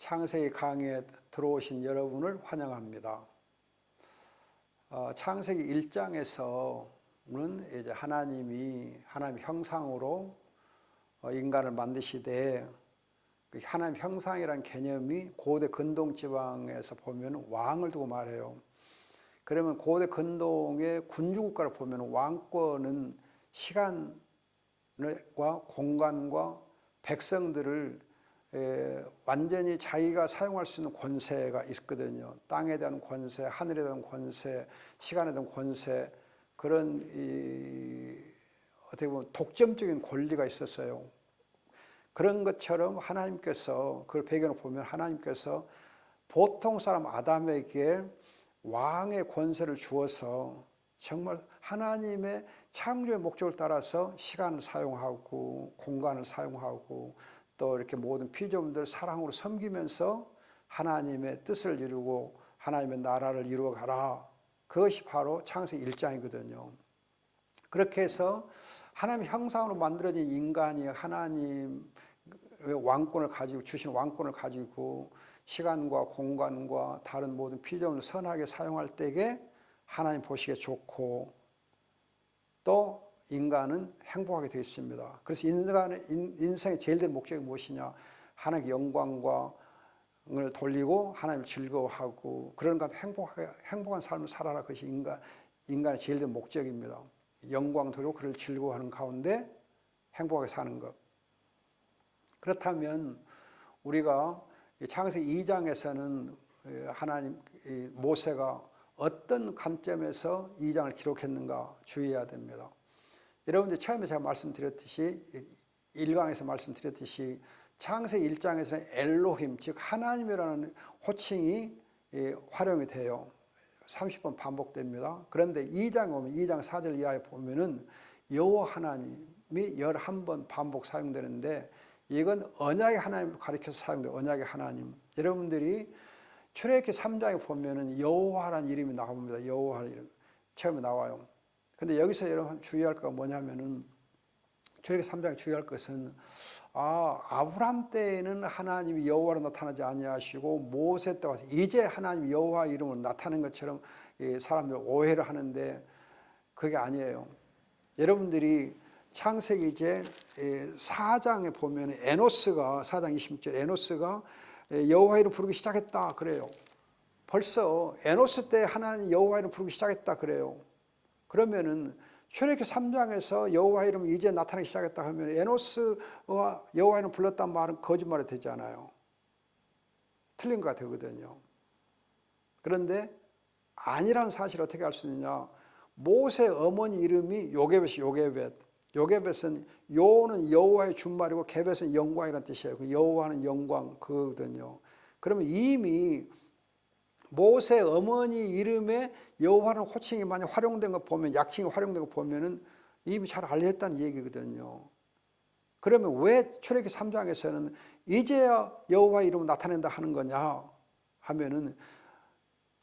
창세기 강의에 들어오신 여러분을 환영합니다. 창세기 1장에서는 이제 하나님의 형상으로 인간을 만드시되 하나님 형상이라는 개념이 고대 근동 지방에서 보면 왕을 두고 말해요. 그러면 고대 근동의 군주 국가를 보면 왕권은 시간과 공간과 백성들을 완전히 자기가 사용할 수 있는 권세가 있거든요. 땅에 대한 권세, 하늘에 대한 권세, 시간에 대한 권세, 그런 어떻게 보면 독점적인 권리가 있었어요. 그런 것처럼 하나님께서 그걸 배경으로 보면 하나님께서 보통 사람 아담에게 왕의 권세를 주어서 정말 하나님의 창조의 목적을 따라서 시간을 사용하고 공간을 사용하고 또 이렇게 모든 피조물들 사랑으로 섬기면서 하나님의 뜻을 이루고 하나님의 나라를 이루어가라. 그것이 바로 창세기 1장이거든요. 그렇게 해서 하나님의 형상으로 만들어진 인간이 하나님의 왕권을 가지고 주신 왕권을 가지고 시간과 공간과 다른 모든 피조물을 선하게 사용할 때에 하나님 보시기에 좋고 또 인간은 행복하게 되어 있습니다. 그래서 인생의 제일 된 목적이 무엇이냐? 하나님의 영광을 돌리고 하나님을 즐거워하고 그런 것 행복한 삶을 살아라. 그것이 인간의 제일 된 목적입니다. 영광 돌리고 그를 즐거워하는 가운데 행복하게 사는 것. 그렇다면 우리가 창세기 2장에서는 하나님 모세가 어떤 관점에서 2장을 기록했는가 주의해야 됩니다. 여러분들 처음에 제가 말씀드렸듯이 1강에서 말씀드렸듯이 창세기 1장에서는 엘로힘 즉 하나님이라는 호칭이 활용이 돼요. 30번 반복됩니다. 그런데 2장에 오면 2장 4절 이하에 보면은 여호와 하나님이 11번 반복 사용되는데 이건 언약의 하나님을 가리켜서 사용돼요. 언약의 하나님. 여러분들이 출애굽기 3장에 보면은 여호와라는 이름이 나옵니다. 여호와라는 이름 처음에 나와요. 근데 여기서 여러분 주의할 거가 뭐냐면은 출애굽기 3장에 주의할 것은 아브라함 때에는 하나님이 여호와로 나타나지 아니하시고 모세 때 와서 이제 하나님 여호와 이름으로 나타나는 것처럼 사람들 오해를 하는데 그게 아니에요. 여러분들이 창세기 이제 4장에 보면 에노스가 4장 26절 에노스가 여호와 이름 부르기 시작했다 그래요. 벌써 에노스 때 하나님 여호와 이름 부르기 시작했다 그래요. 그러면은 출애굽기 3장에서 여호와 이름이 이제 나타나기 시작했다 하면 에노스와 여호와 이름 불렀단 말은 거짓말이 되잖아요. 틀린 거가 되거든요. 그런데 아니라는 사실을 어떻게 알 수 있느냐? 모세 어머니 이름이 요게벳이 요게벳. 요게벳은 요는 여호와의 준말이고 게벳은 영광이라는 뜻이에요. 여호와는 영광 그거거든요. 그러면 이미 모세 어머니 이름에 여호와는 호칭이 많이 활용된 거 보면 약칭이 활용된 거 보면은 이미 잘 알려졌다는 얘기거든요. 그러면 왜 출애굽기 3장에서는 이제야 여호와 이름을 나타낸다 하는 거냐 하면은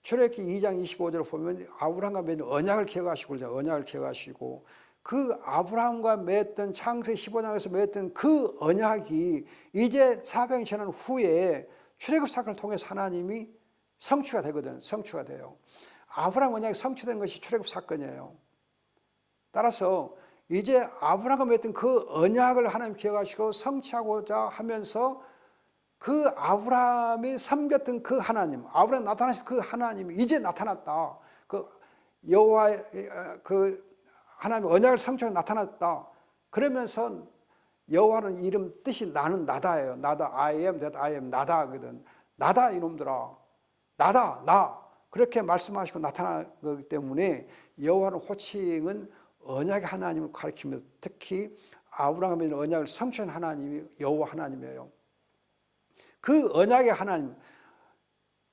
출애굽기 2장 25절을 보면 아브라함과 맺은 언약을 기억하시고 언약을 기억하시고 그 아브라함과 맺었던 창세기 15장에서 맺었던 그 언약이 이제 400년 지난 후에 출애굽 사건을 통해서 하나님이 성취가 되거든. 성취가 돼요. 아브라함 언약이 성취되는 것이 출애굽 사건이에요. 따라서 이제 아브라함과 맺었던 그 언약을 하나님 기억하시고 성취하고자 하면서 그 아브라함이 섬겼던 그 하나님, 아브라함 나타나신 그 하나님이 이제 나타났다. 그 여호와의 그 하나님의 언약을 성취하고 나타났다. 그러면서 여호와는 이름 뜻이 나는 나다예요. 나다, I am that I am 나다거든. 나다 이놈들아. 나다, 나. 그렇게 말씀하시고 나타나기 때문에 여호와는 호칭은 언약의 하나님을 가리키며 특히 아브라함의 언약을 성취한 하나님이 여호와 하나님이에요. 그 언약의 하나님,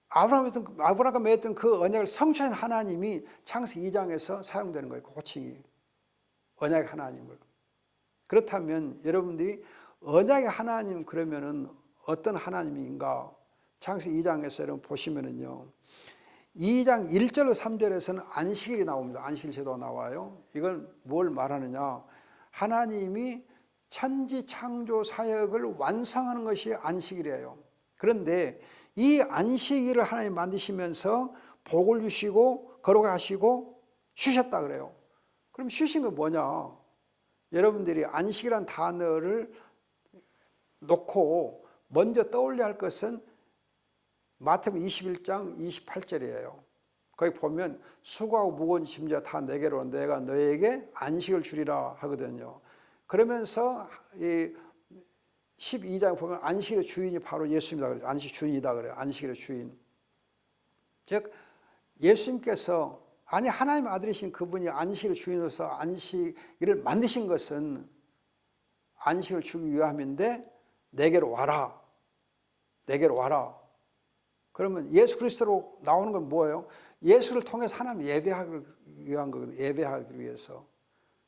아브라함과 맺었던 그 언약을 성취한 하나님이 창세기 2장에서 사용되는 거예요. 그 호칭이. 언약의 하나님을. 그렇다면 여러분들이 언약의 하나님 그러면은 어떤 하나님인가? 창세기 2장에서 여러분 보시면은요. 2장 1절로 3절에서는 안식일이 나옵니다. 안식일 제도가 나와요. 이걸 뭘 말하느냐? 하나님이 천지 창조 사역을 완성하는 것이 안식일이에요. 그런데 이 안식일을 하나님 만드시면서 복을 주시고 거룩하시고 쉬셨다 그래요. 그럼 쉬신 거 뭐냐? 여러분들이 안식이라는 단어를 놓고 먼저 떠올려야 할 것은 마태복음 21장 28절이에요. 거기 보면 수고하고 무거운 짐자 다 내게로 내가 너에게 안식을 주리라 하거든요. 그러면서 이 12장에 보면 안식일의 주인이 바로 예수님이다 그래요. 안식 주인이다 그래요. 안식일의 주인. 즉 예수님께서 아니 하나님의 아들이신 그분이 안식일의 주인으로서 안식일을 만드신 것은 안식을 주기 위함인데 내게로 와라. 내게로 와라. 그러면 예수 그리스도로 나오는 건 뭐예요? 예수를 통해서 하나님 예배하기 위한 거거든요. 예배하기 위해서.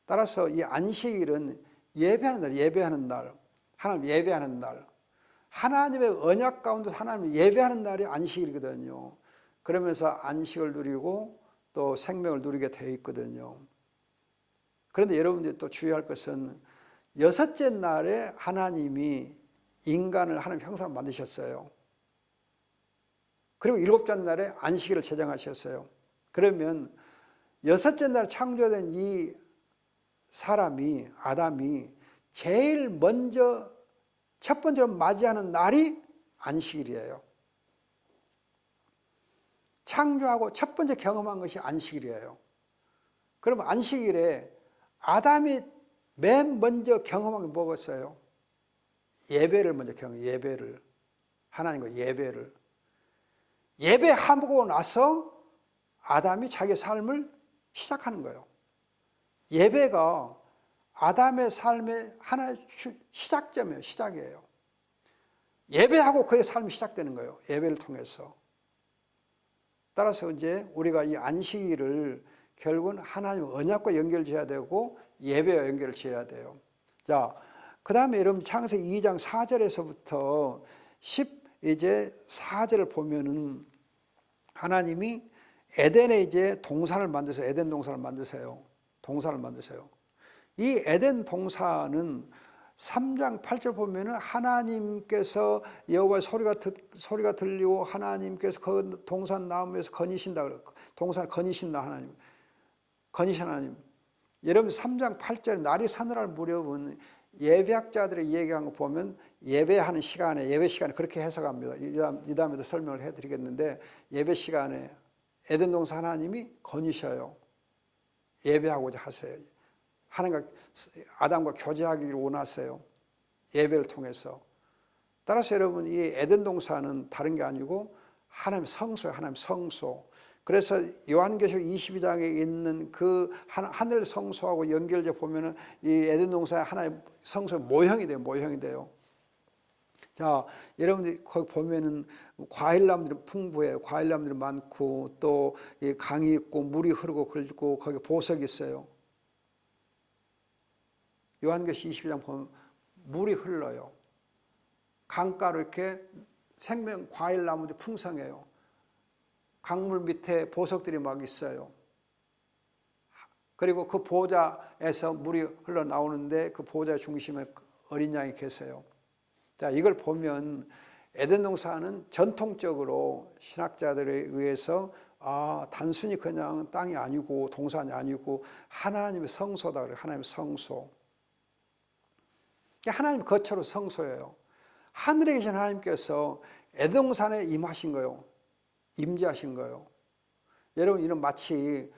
따라서 이 안식일은 예배하는 날, 예배하는 날, 하나님 예배하는 날, 하나님의 언약 가운데 하나님 예배하는 날이 안식일이거든요. 그러면서 안식을 누리고 또 생명을 누리게 되어 있거든요. 그런데 여러분들이 또 주의할 것은 여섯째 날에 하나님이 인간을 하나님 형상으로 만드셨어요. 그리고 일곱째 날에 안식일을 제정하셨어요. 그러면 여섯째 날에 창조된 이 사람이 아담이 제일 먼저 첫 번째로 맞이하는 날이 안식일이에요. 창조하고 첫 번째 경험한 것이 안식일이에요. 그러면 안식일에 아담이 맨 먼저 경험한 게 뭐겠어요? 예배를 먼저 경험해요. 예배를. 하나님과 예배를. 예배하고 나서 아담이 자기의 삶을 시작하는 거예요. 예배가 아담의 삶의 하나의 시작점이에요. 시작이에요. 예배하고 그의 삶이 시작되는 거예요. 예배를 통해서. 따라서 이제 우리가 이 안식일을 결국은 하나님의 언약과 연결지어야 되고 예배와 연결을 지어야 돼요. 자, 그 다음에 여러분 창세기 2장 4절에서부터 10이제 4절을 보면은 하나님이 에덴에 이제 동산을 만드세요. 에덴 동산을 만드세요. 동산을 만드세요. 이 에덴 동산은 3장 8절 보면은 하나님께서 여호와의 소리가 들리고 하나님께서 그 동산 나무에서 거니신다 그래요. 동산을 거니신다 하나님. 거니신 하나님. 여러분 3장 8절에 날이 서늘할 무렵은 예배학자들이 얘기한 거 보면 예배하는 시간에 예배 시간에 그렇게 해석합니다. 이 다음에도 설명을 해드리겠는데 예배 시간에 에덴 동산 하나님이 거니셔요. 예배하고자 하세요. 하나님과 아담과 교제하기를 원하세요. 예배를 통해서. 따라서 여러분 이 에덴 동산은 다른 게 아니고 하나님의 성소예요. 하나님의 성소. 그래서 요한계시록 22장에 있는 그 하늘 성소하고 연결돼 보면은 이 에덴 동산의 하나의 성소의 모형이 돼요. 모형이 돼요. 자, 여러분들 거기 보면은 과일나무들이 풍부해요. 과일나무들이 많고 또 강이 있고 물이 흐르고 긁고 거기 보석이 있어요. 요한계시록 22장 보면 물이 흘러요. 강가로 이렇게 생명 과일나무들이 풍성해요. 강물 밑에 보석들이 막 있어요. 그리고 그 보좌에서 물이 흘러나오는데 그 보좌의 중심에 어린 양이 계세요. 자, 이걸 보면 에덴 동산은 전통적으로 신학자들에 의해서 단순히 그냥 땅이 아니고 동산이 아니고 하나님의 성소다 그래요. 하나님의 성소. 하나님 거처로 성소예요. 하늘에 계신 하나님께서 에덴 동산에 임하신 거예요. 임재하신 거예요. 여러분 이는 마치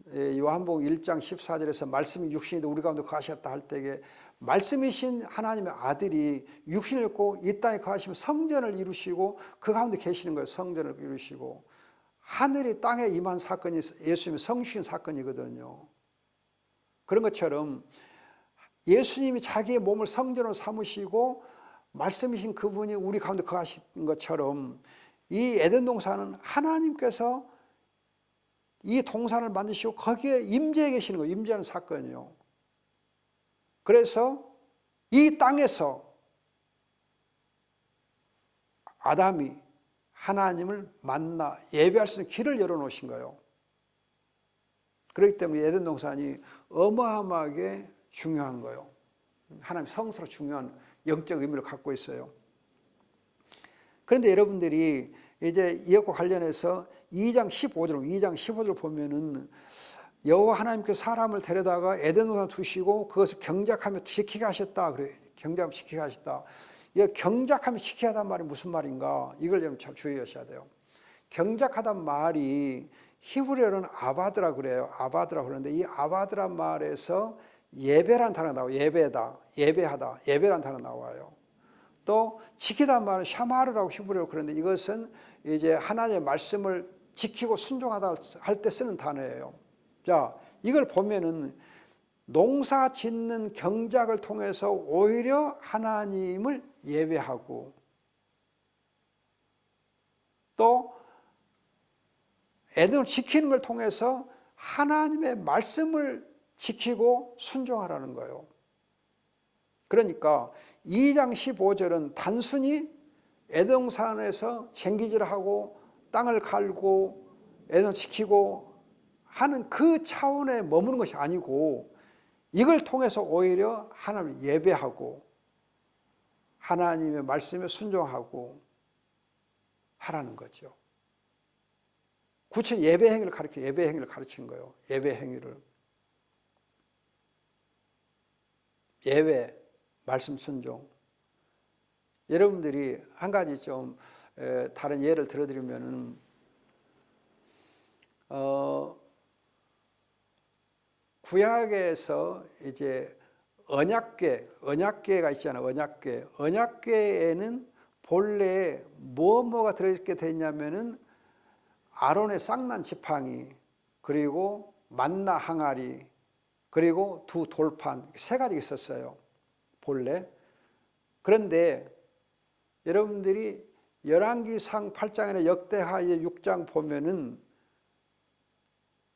요한복음 1장 14절에서 말씀이 육신이 돼 우리 가운데 거하셨다 할 때에 말씀이신 하나님의 아들이 육신을 입고 이 땅에 거하시면 성전을 이루시고 그 가운데 계시는 거예요. 성전을 이루시고 하늘이 땅에 임한 사건이 예수님의 성신 사건이거든요. 그런 것처럼 예수님이 자기의 몸을 성전으로 삼으시고 말씀이신 그분이 우리 가운데 거하신 것처럼 이 에덴 동산은 하나님께서 이 동산을 만드시고 거기에 임재해 계시는 거예요. 임재하는 사건이요. 그래서 이 땅에서 아담이 하나님을 만나 예배할 수 있는 길을 열어놓으신 거예요. 그렇기 때문에 에덴 동산이 어마어마하게 중요한 거예요. 하나님 성스러 중요한 영적 의미를 갖고 있어요. 그런데 여러분들이 이제 이것과 관련해서 2장 15절 보면은 여호와 하나님께서 사람을 데려다가 에덴 동산 두시고 그것을 경작하며 지키게 하셨다. 그래, 경작하며 지키게 하셨다. 이 경작하며 지키게 하단 말이 무슨 말인가? 이걸 좀 잘 주의하셔야 돼요. 경작하단 말이 히브리어로는 아바드라 그래요. 아바드라 그러는데 이 아바드란 말에서 예배란 단어가 나와요. 예배다, 예배하다, 예배란 단어 나와요. 또 지키단 말은 샤마르라고 히브리어로 그러는데 이것은 이제 하나님의 말씀을 지키고 순종하다 할 때 쓰는 단어예요. 자, 이걸 보면은 농사 짓는 경작을 통해서 오히려 하나님을 예배하고 또 에덴을 지키는 걸 통해서 하나님의 말씀을 지키고 순종하라는 거예요. 그러니까 2장 15절은 단순히 에덴산에서 쟁기질하고 땅을 갈고 에덴을 지키고 하는 그 차원에 머무는 것이 아니고 이걸 통해서 오히려 하나님을 예배하고 하나님의 말씀에 순종하고 하라는 거죠. 구체 예배 행위를 가르친 거예요. 예배 행위를. 예배, 말씀 순종. 여러분들이 한 가지 좀 다른 예를 들어드리면은 구약에서 이제 언약궤가 있잖아요. 언약궤에는 본래 뭐가 들어있게 됐냐면은 아론의 쌍난 지팡이, 그리고 만나 항아리, 그리고 두 돌판, 세 가지가 있었어요. 본래. 그런데 여러분들이 열왕기상 8장이나 역대하의 6장 보면은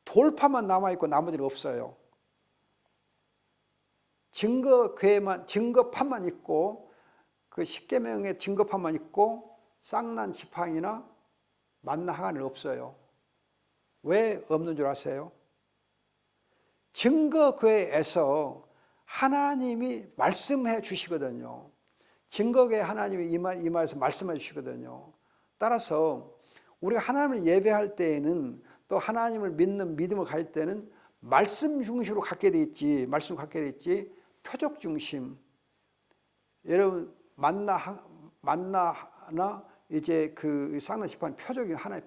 돌판만 남아있고 나머지는 없어요. 증거판만 있고 그 십계명의 증거판만 있고 쌍난 지팡이나 만나 항아리는 없어요. 왜 없는 줄 아세요? 증거궤에서 하나님이 말씀해 주시거든요. 증거궤에 하나님이 임하여서 말씀해 주시거든요. 따라서 우리가 하나님을 예배할 때에는 또 하나님을 믿는 믿음을 가질 때는 말씀 중심으로 갖게 돼 있지, 표적 중심. 여러분 만나나 이제 그 쌍난 지팡이 표적이 하나의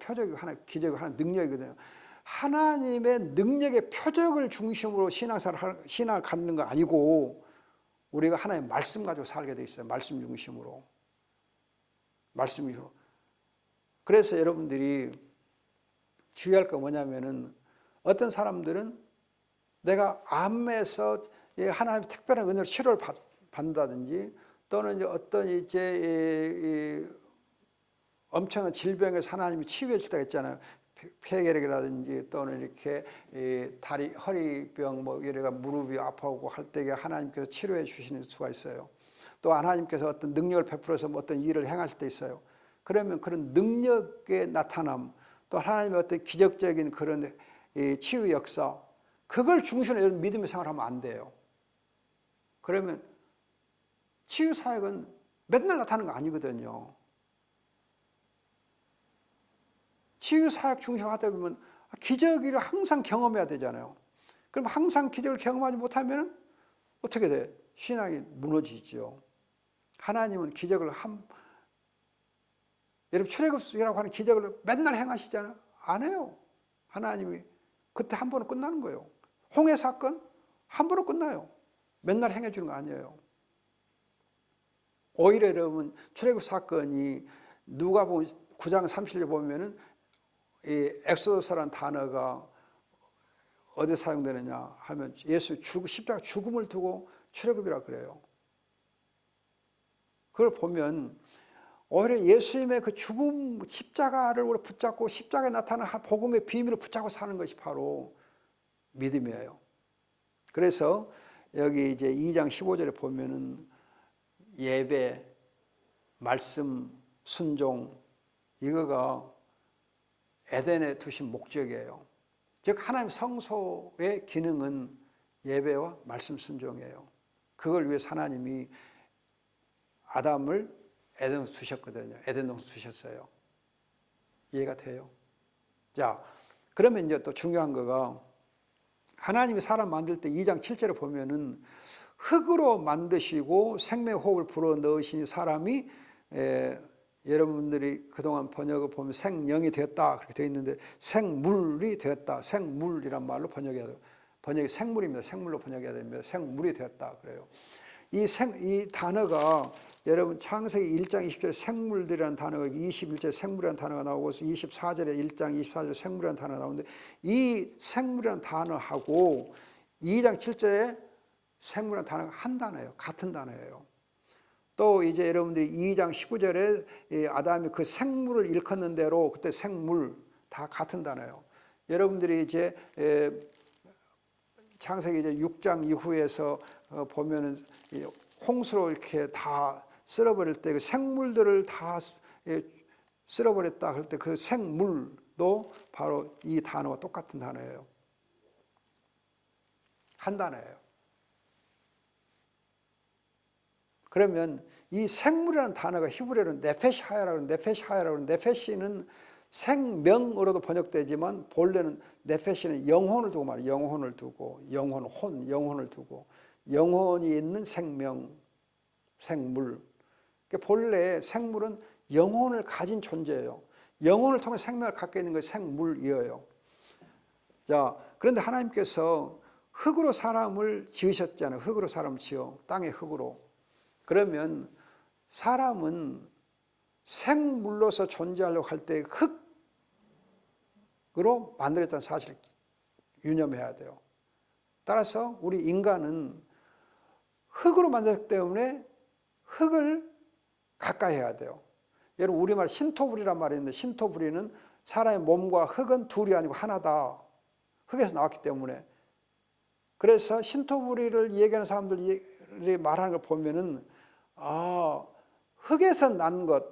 기적이 하나의 능력이거든요. 하나님의 능력의 표적을 중심으로 신앙을 갖는 거 아니고 우리가 하나님의 말씀 가지고 살게 돼 있어요. 말씀 중심으로. 그래서 여러분들이 주의할 거 뭐냐면은 어떤 사람들은 내가 암에서 하나님의 특별한 은혜로 치료를 받는다든지 또는 이제 어떤 이제 엄청난 질병에서 하나님이 치유해 줄 때가 있잖아요. 폐결핵이라든지 또는 이렇게 다리, 허리병, 뭐 이래가 무릎이 아파오고 할 때에 하나님께서 치료해 주시는 수가 있어요. 또 하나님께서 어떤 능력을 베풀어서 어떤 일을 행하실 때 있어요. 그러면 그런 능력의 나타남, 또 하나님의 어떤 기적적인 그런 치유 역사, 그걸 중심으로 믿음의 생활을 하면 안 돼요. 그러면 치유 사역은 맨날 나타나는 거 아니거든요. 치유 사역 중심으로 하다 보면 기적을 항상 경험해야 되잖아요. 그럼 항상 기적을 경험하지 못하면 어떻게 돼? 신앙이 무너지죠. 하나님은 기적을 여러분 출애굽이라고 하는 기적을 맨날 행하시잖아요. 안 해요. 하나님이 그때 한 번은 끝나는 거예요. 홍해 사건 한 번은 끝나요. 맨날 행해 주는 거 아니에요. 오히려 여러분 출애굽 사건이 누가복음 9장 30절 보면은 이 엑소더스라는 단어가 어디 사용되느냐 하면 예수 십자가 죽음을 두고 출애굽이라 그래요. 그걸 보면 오히려 예수님의 그 죽음 십자가를 우리 붙잡고 십자가에 나타나는 복음의 비밀을 붙잡고 사는 것이 바로 믿음이에요. 그래서 여기 이제 2장 15절에 보면은 예배, 말씀, 순종 이거가 에덴에 두신 목적이에요. 즉 하나님 성소의 기능은 예배와 말씀 순종이에요. 그걸 위해서 하나님이 아담을 에덴 동산 주셨거든요. 에덴 동산 주셨어요. 이해가 돼요? 자, 그러면 이제 또 중요한 거가 하나님이 사람 만들 때 2장 7절에 보면은 흙으로 만드시고 생명의 호흡을 불어 넣으신 사람이 여러분들이 그동안 번역을 보면 생명이 되었다 그렇게 되어 있는데 생물이 되었다. 생물이란 말로 번역이 생물입니다. 생물로 번역해야 됩니다. 생물이 되었다 그래요. 이 단어가 여러분 창세기 1장 20절에 생물들이라는 단어가 21절에 생물이라는 단어가 나오고 24절에 1장 24절에 생물이라는 단어가 나오는데 이 생물이라는 단어하고 2장 7절에 생물이라는 단어가 한 단어예요. 같은 단어예요. 또 이제 여러분들이 2장 19절에 아담이 그 생물을 일컫는 대로 그때 생물 다 같은 단어예요. 여러분들이 이제 창세기 이제 6장 이후에서 보면은 홍수로 이렇게 다 쓸어버릴 때 그 생물들을 다 쓸어버렸다 할 때 그 생물도 바로 이 단어와 똑같은 단어예요. 한 단어예요. 그러면 이 생물이라는 단어가 히브리어로 네페시하야라고 네페시는 생명으로도 번역되지만 본래는 네페시는 영혼을 두고 말이에요. 영혼을 두고 영혼을 두고 영혼이 있는 생명, 생물. 그러니까 본래 생물은 영혼을 가진 존재예요. 영혼을 통해 생명을 갖게 있는 것이 생물이에요. 자, 그런데 하나님께서 흙으로 사람을 지으셨잖아요. 흙으로 사람을 지어 땅의 흙으로. 그러면 사람은 생물로서 존재하려고 할 때 흙으로 만들었다는 사실을 유념해야 돼요. 따라서 우리 인간은 흙으로 만들었기 때문에 흙을 가까이 해야 돼요. 여러분 우리말 신토부리란 말이 있는데 신토부리는 사람의 몸과 흙은 둘이 아니고 하나다. 흙에서 나왔기 때문에. 그래서 신토부리를 얘기하는 사람들이 말하는 걸 보면은 흙에서 난 것,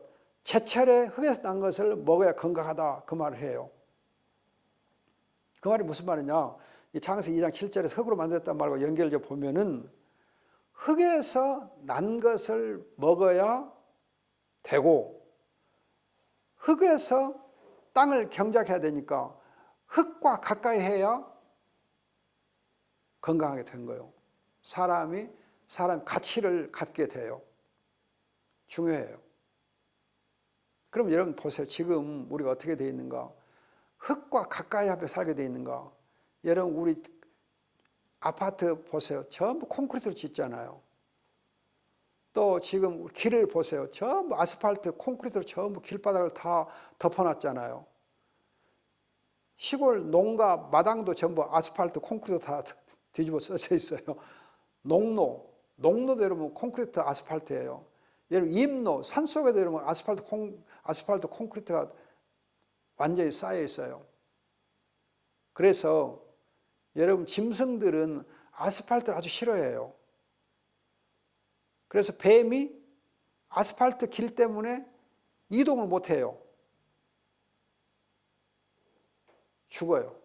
제철에 흙에서 난 것을 먹어야 건강하다 그 말을 해요. 그 말이 무슨 말이냐? 이 창세기 2장 7절에서 흙으로 만들었단 말과 연결해 보면은 흙에서 난 것을 먹어야 되고 흙에서 땅을 경작해야 되니까 흙과 가까이 해야 건강하게 된 거예요. 사람 가치를 갖게 돼요. 중요해요. 그럼 여러분 보세요. 지금 우리가 어떻게 되어 있는가? 흙과 가까이 앞에 살게 되어 있는가? 여러분 우리 아파트 보세요. 전부 콘크리트로 짓잖아요. 또 지금 길을 보세요. 전부 아스팔트 콘크리트로 전부 길바닥을 다 덮어놨잖아요. 시골 농가 마당도 전부 아스팔트 콘크리트 다 뒤집어 써져 있어요. 농로도 여러분 콘크리트 아스팔트예요. 여러분 임로 산속에도 여러분 아스팔트 콘크리트가 완전히 쌓여 있어요. 그래서 여러분 짐승들은 아스팔트를 아주 싫어해요. 그래서 뱀이 아스팔트 길 때문에 이동을 못해요. 죽어요.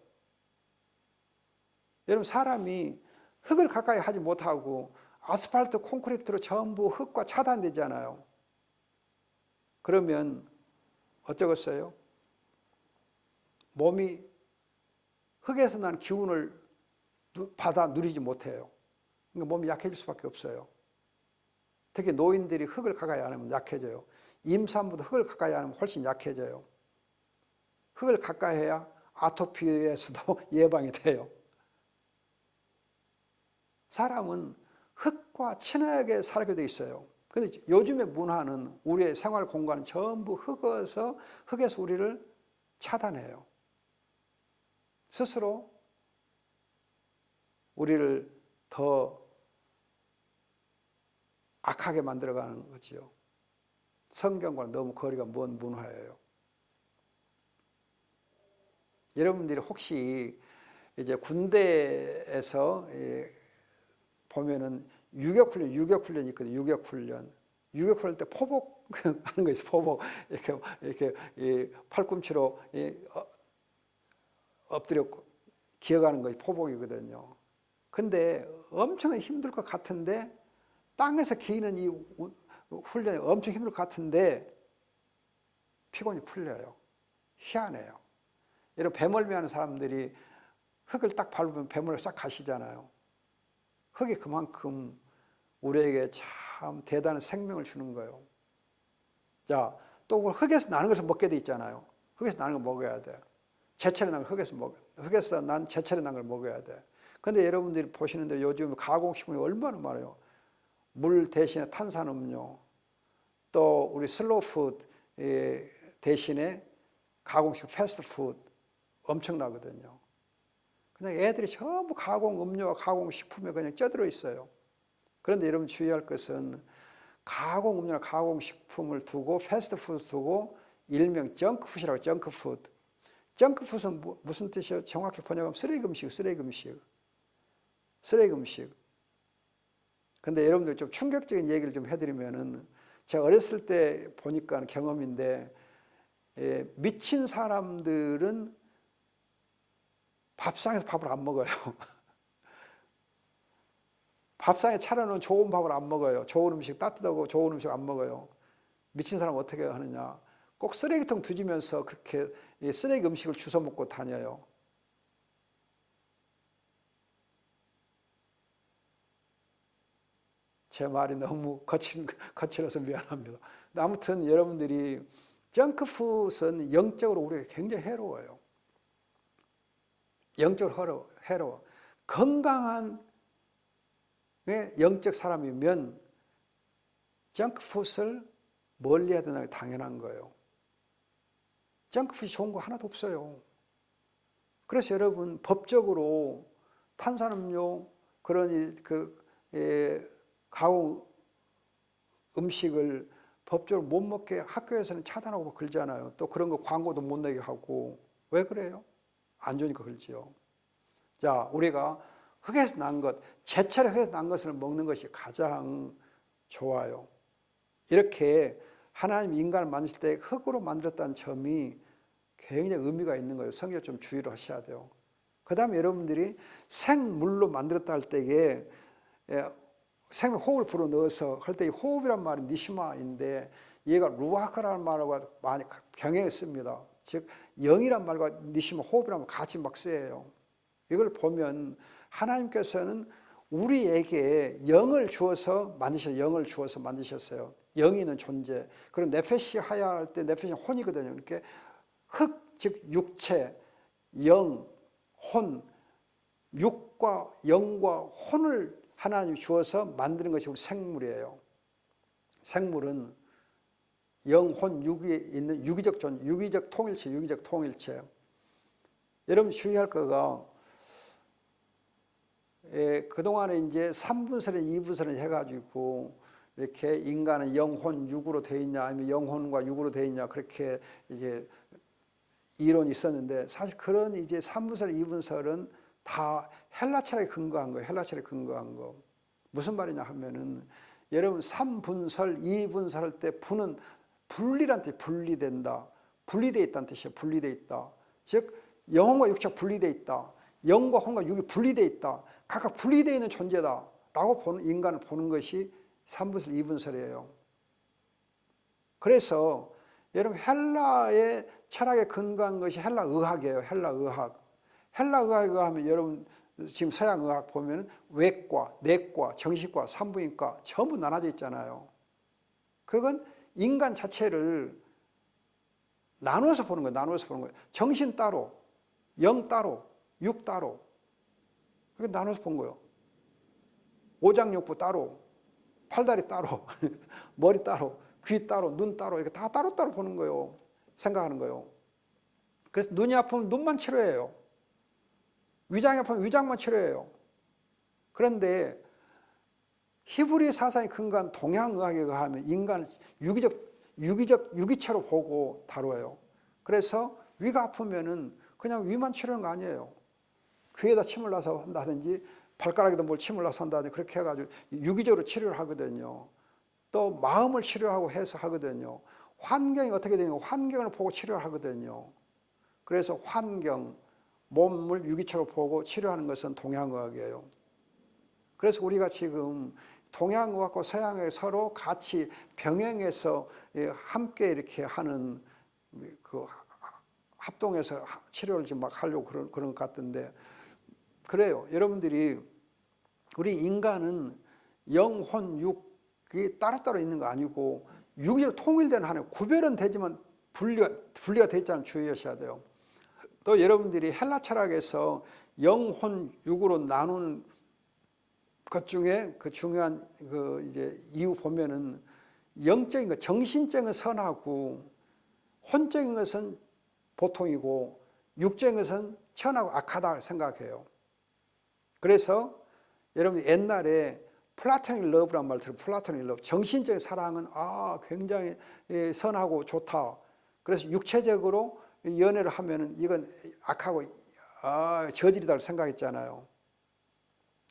여러분 사람이 흙을 가까이 하지 못하고 아스팔트 콘크리트로 전부 흙과 차단되잖아요. 그러면 어쩌겠어요? 몸이 흙에서 난 기운을 받아 누리지 못해요. 그러니까 몸이 약해질 수밖에 없어요. 특히 노인들이 흙을 가까이 안 하면 약해져요. 임산부도 흙을 가까이 안 하면 훨씬 약해져요. 흙을 가까이 해야 아토피에서도 예방이 돼요. 사람은 흙과 친하게 살게 돼 있어요. 그런데 요즘의 문화는 우리의 생활 공간은 전부 흙에서 우리를 차단해요. 스스로 우리를 더 악하게 만들어가는 거지요. 성경과는 너무 거리가 먼 문화예요. 여러분들이 혹시 이제 군대에서 보면은 유격훈련이 있거든요. 유격훈련 때 포복 하는 거 있어요. 포복 이렇게 팔꿈치로 엎드려 기어가는 것이 포복이거든요. 근데 엄청나게 힘들 것 같은데 땅에서 기는 이 훈련이 엄청 힘들 것 같은데 피곤이 풀려요. 희한해요. 이런 배멀미하는 사람들이 흙을 딱 밟으면 배멀미 싹 가시잖아요. 흙이 그만큼 우리에게 참 대단한 생명을 주는 거예요. 자, 또 흙에서 나는 것을 먹게 돼 있잖아요. 흙에서 나는 걸 먹어야 돼. 제철에 난 걸 흙에서 난 제철에 난 걸 먹어야 돼. 근데 여러분들이 보시는 대로 요즘 가공식품이 얼마나 많아요. 물 대신에 탄산음료, 또 우리 슬로우푸드 대신에 가공식 패스트푸드 엄청나거든요. 그냥 애들이 전부 가공음료와 가공식품에 그냥 쪄들어 있어요. 그런데 여러분 주의할 것은 가공음료나 가공식품을 두고 패스트푸드 두고 일명 정크푸드라고. 정크푸드. 정크푸드는 무슨 뜻이에요? 정확히 번역하면 쓰레기 음식, 쓰레기 음식. 쓰레기 음식. 근데 여러분들 좀 충격적인 얘기를 좀 해드리면은, 제가 어렸을 때 보니까 경험인데, 미친 사람들은 밥상에서 밥을 안 먹어요. 밥상에 차려놓은 좋은 밥을 안 먹어요. 좋은 음식, 따뜻하고 좋은 음식 안 먹어요. 미친 사람은 어떻게 하느냐? 꼭 쓰레기통 뒤지면서 그렇게 쓰레기 음식을 주워 먹고 다녀요. 제 말이 너무 거칠어서 미안합니다. 근데 아무튼 여러분들이 정크푸드는 영적으로 우리에게 굉장히 해로워요. 영적으로 해로워. 건강한 영적 사람이면 정크푸드를 멀리해야 되는 게 당연한 거예요. 정크푸드 좋은 거 하나도 없어요. 그래서 여러분 법적으로 탄산음료 그런 가공 음식을 법적으로 못 먹게 학교에서는 차단하고 그러잖아요. 또 그런 거 광고도 못 내게 하고. 왜 그래요? 안 좋으니까 그러지요. 자, 우리가 흙에서 난 것, 제철에 흙에서 난 것을 먹는 것이 가장 좋아요. 이렇게 하나님 인간을 만드실 때 흙으로 만들었다는 점이 굉장히 의미가 있는 거예요. 성경 좀 주의를 하셔야 돼요. 그 다음에 여러분들이 생물로 만들었다 할 때에 생명 호흡을 불어넣어서 할 때 이 호흡이란 말이 니시마인데, 얘가 루아크라는 말과 많이 병행해 씁니다. 즉 영이란 말과 니시마 호흡이란 말 같이 막 쓰여요. 이걸 보면 하나님께서는 우리에게 영을 주어서 만드셨어요. 영을 주어서 만드셨어요. 영이 있는 존재. 그리고 네페시 하야 할 때 네페시 혼이거든요. 이렇게 흙, 즉 육체, 영, 혼, 육과 영과 혼을 하나님이 주어서 만드는 것이 우리 생물이에요. 생물은 영, 혼, 육이 있는 유기적 존재, 유기적 통일체, 유기적 통일체. 여러분 주의할 거가, 그동안에 이제 3분설에 2분설을 해가지고 이렇게 인간은 영혼, 육으로 되어 있냐, 아니면 영혼과 육으로 되어 있냐, 그렇게 이제 이론이 있었는데, 사실 그런 이제 3분설, 2분설은 다 헬라 철학에 근거한 거예요. 헬라 철학에 근거한 거. 무슨 말이냐 하면은, 여러분 3분설, 2분설 할 때 분은 분리란 뜻이 분리된다. 분리되어 있다는 뜻이에요. 분리되어 있다. 즉 영혼과 육체가 분리되어 있다. 영과 혼과 육이 분리되어 있다. 각각 분리되어 있는 존재다 라고 보는, 인간을 보는 것이 3분설, 2분설이에요. 그래서 여러분 헬라의 철학에 근거한 것이 헬라 의학이에요. 헬라 의학. 헬라 의학에 하면 여러분 지금 서양 의학 보면 외과, 내과, 정신과, 산부인과 전부 나눠져 있잖아요. 그건 인간 자체를 나누어서 보는 거예요. 나누어서 보는 거예요. 정신 따로, 영 따로, 육 따로. 그렇게 나눠서 본 거예요. 오장육부 따로, 팔다리 따로, 머리 따로, 귀 따로, 눈 따로, 이렇게 다 따로따로 보는 거예요. 생각하는 거예요. 그래서 눈이 아프면 눈만 치료해요. 위장이 아프면 위장만 치료해요. 그런데 히브리 사상이 근거한 동양의학에 의하면 인간은 유기체로 보고 다뤄요. 그래서 위가 아프면은 그냥 위만 치료하는 거 아니에요. 귀에다 침을 놔서 한다든지 발가락에다 뭘 침을 놔서 한다든지 그렇게 해가지고 유기적으로 치료를 하거든요. 또 마음을 치료하고 해서 하거든요. 환경이 어떻게 되는가, 환경을 보고 치료를 하거든요. 그래서 환경, 몸을 유기체로 보고 치료하는 것은 동양의학이에요. 그래서 우리가 지금 동양의학과 서양의 서로 같이 병행해서 함께 이렇게 하는 그 합동해서 치료를 지금 막 하려고 그런 것 같던데, 그래요. 여러분들이 우리 인간은 영혼, 육이 따로따로 있는 거 아니고 육으로 통일된 하나님, 구별은 되지만 분리가 돼 있다는 주의하셔야 돼요. 또 여러분들이 헬라 철학에서 영혼, 육으로 나누는 것 중에 그 중요한 그 이제 이유 보면은 영적인 것, 정신적인 선하고 혼적인 것은 보통이고 육적인 것은 천하고 악하다 생각해요. 그래서 여러분 옛날에 플라토닉 러브란 말 들어요. 플라토닉 러브. 정신적인 사랑은 굉장히 선하고 좋다. 그래서 육체적으로 연애를 하면은 이건 악하고 저질이다 생각했잖아요.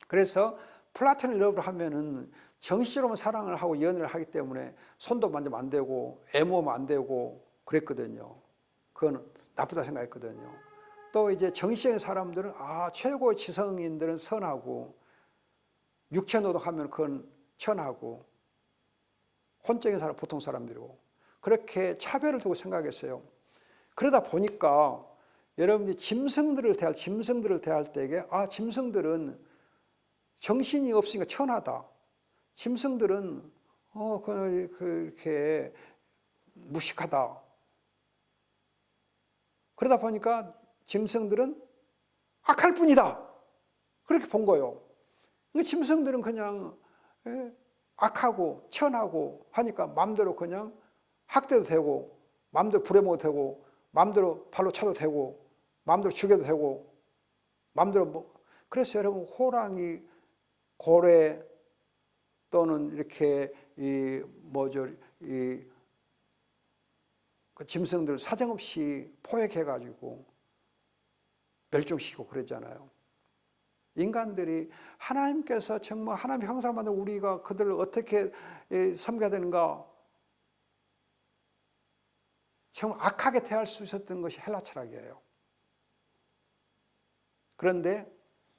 그래서 플라토닉 러브를 하면은 정신적으로 사랑을 하고 연애를 하기 때문에 손도 만지면 안 되고 애모하면 안 되고 그랬거든요. 그건 나쁘다 생각했거든요. 또 이제 정신적인 사람들은 최고의 지성인들은 선하고 육체 노동하면 그건 천하고 혼적인 사람 보통 사람들이고 그렇게 차별을 두고 생각했어요. 그러다 보니까 여러분들이 짐승들을 대할 때에 짐승들은 정신이 없으니까 천하다. 짐승들은 그렇게 무식하다. 그러다 보니까 짐승들은 악할 뿐이다. 그렇게 본 거예요. 짐승들은 그냥 악하고 천하고 하니까 마음대로 그냥 학대도 되고 마음대로 부려먹어도 되고 마음대로 발로 차도 되고 마음대로 죽여도 되고 마음대로 그래서 여러분 호랑이, 고래 또는 이렇게 그 짐승들 사정없이 포획해가지고 멸종시키고 그랬잖아요. 인간들이 하나님께서 정말 하나님 형상을 만든 우리가 그들을 어떻게 섬겨야 되는가, 정말 악하게 대할 수 있었던 것이 헬라 철학이에요. 그런데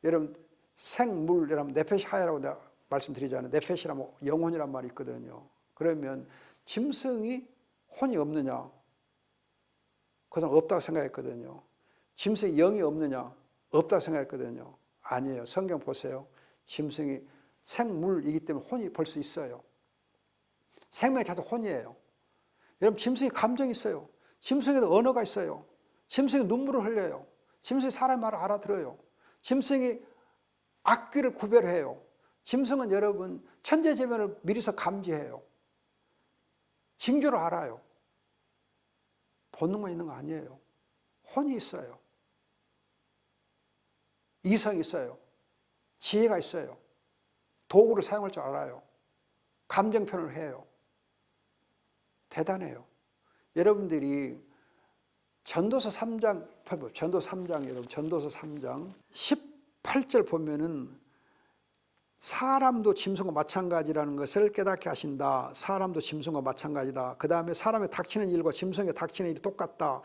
여러분 생물, 여러분 네페시하야라고 내가 말씀드리잖아요. 네페시라면 영혼이란 말이 있거든요. 그러면 짐승이 혼이 없느냐? 그건 없다고 생각했거든요. 짐승이 영이 없느냐? 없다고 생각했거든요. 아니에요. 성경 보세요. 짐승이 생물이기 때문에 혼이 벌써 있어요. 생명의 자도 혼이에요. 여러분 짐승이 감정이 있어요. 짐승에도 언어가 있어요. 짐승이 눈물을 흘려요. 짐승이 사람의 말을 알아들어요. 짐승이 악귀를 구별해요. 짐승은 여러분 천재지변을 미리서 감지해요. 징조를 알아요. 본능만 있는 거 아니에요. 혼이 있어요. 이성이 있어요. 지혜가 있어요. 도구를 사용할 줄 알아요. 감정 표현을 해요. 대단해요. 여러분들이 전도서 3장 여러분 전도서 3장 18절 보면은 사람도 짐승과 마찬가지라는 것을 깨닫게 하신다. 사람도 짐승과 마찬가지다. 그 다음에 사람의 닥치는 일과 짐승의 닥치는 일이 똑같다.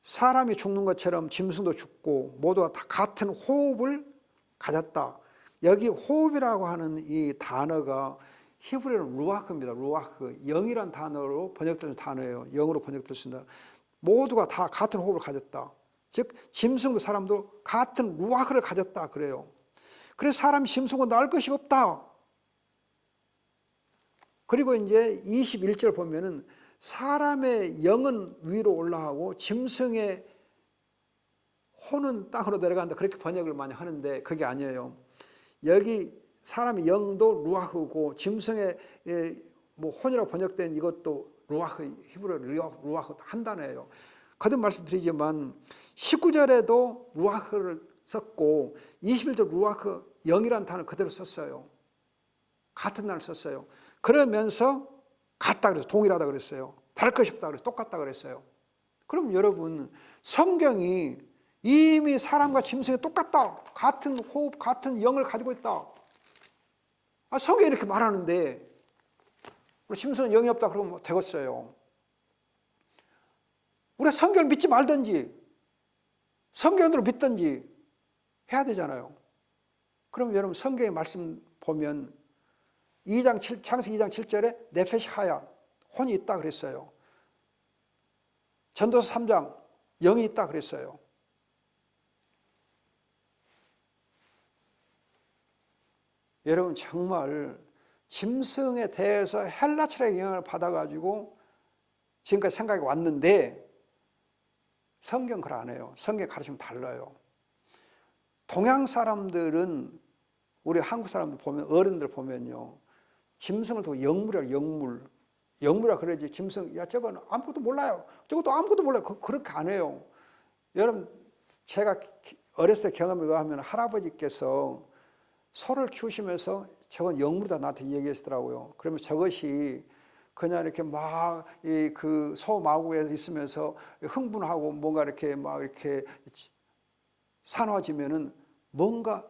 사람이 죽는 것처럼 짐승도 죽고 모두가 다 같은 호흡을 가졌다. 여기 호흡이라고 하는 이 단어가 히브리어는 루아흐입니다. 루아흐. 영이란 단어로 번역되는 단어예요. 영으로 번역됐습니다. 모두가 다 같은 호흡을 가졌다. 즉 짐승도 사람도 같은 루아흐를 가졌다 그래요. 그래서 사람이 짐승과 나을 것이 없다. 그리고 이제 21절 보면은 사람의 영은 위로 올라가고 짐승의 혼은 땅으로 내려간다. 그렇게 번역을 많이 하는데 그게 아니에요. 여기 사람의 영도 루아흐고 짐승의 혼이라고 번역된 이것도 루아흐, 히브리어 루아흐 한 단어예요. 거듭 말씀드리지만 19절에도 루아흐를 썼고 21절 루아흐 영이라는 단어를 그대로 썼어요. 같은 단어를 썼어요. 그러면서 같다 그랬어요. 동일하다 그랬어요. 다를 것이 없다 그랬어요. 똑같다 그랬어요. 그럼 여러분 성경이 이미 사람과 짐승이 똑같다. 같은 호흡, 같은 영을 가지고 있다. 성경이 이렇게 말하는데 짐승은 영이 없다 그러면 되겠어요. 우리가 성경을 믿지 말든지 성경으로 믿든지 해야 되잖아요. 그럼 여러분 성경의 말씀 보면 창세기 2장 7절에 네페시 하야, 혼이 있다 그랬어요. 전도서 3장 영이 있다 그랬어요. 여러분 정말 짐승에 대해서 헬라 철학의 영향을 받아가지고 지금까지 생각이 왔는데 성경 그걸 안 해요. 성경 가르치면 달라요. 동양 사람들은 우리 한국 사람들 보면 어른들 보면요. 짐승을 또 영물이라고 영물이라 그러지 짐승 야 저건 아무것도 몰라요. 저것도 아무것도 몰라요. 그렇게 안 해요. 여러분 제가 어렸을 때 경험에 의하면 할아버지께서 소를 키우시면서 저건 영물이다 나한테 얘기하시더라고요. 그러면 저것이 그냥 이렇게 막 그 소 마구에 있으면서 흥분하고 뭔가 이렇게 막 이렇게 산화지면은 뭔가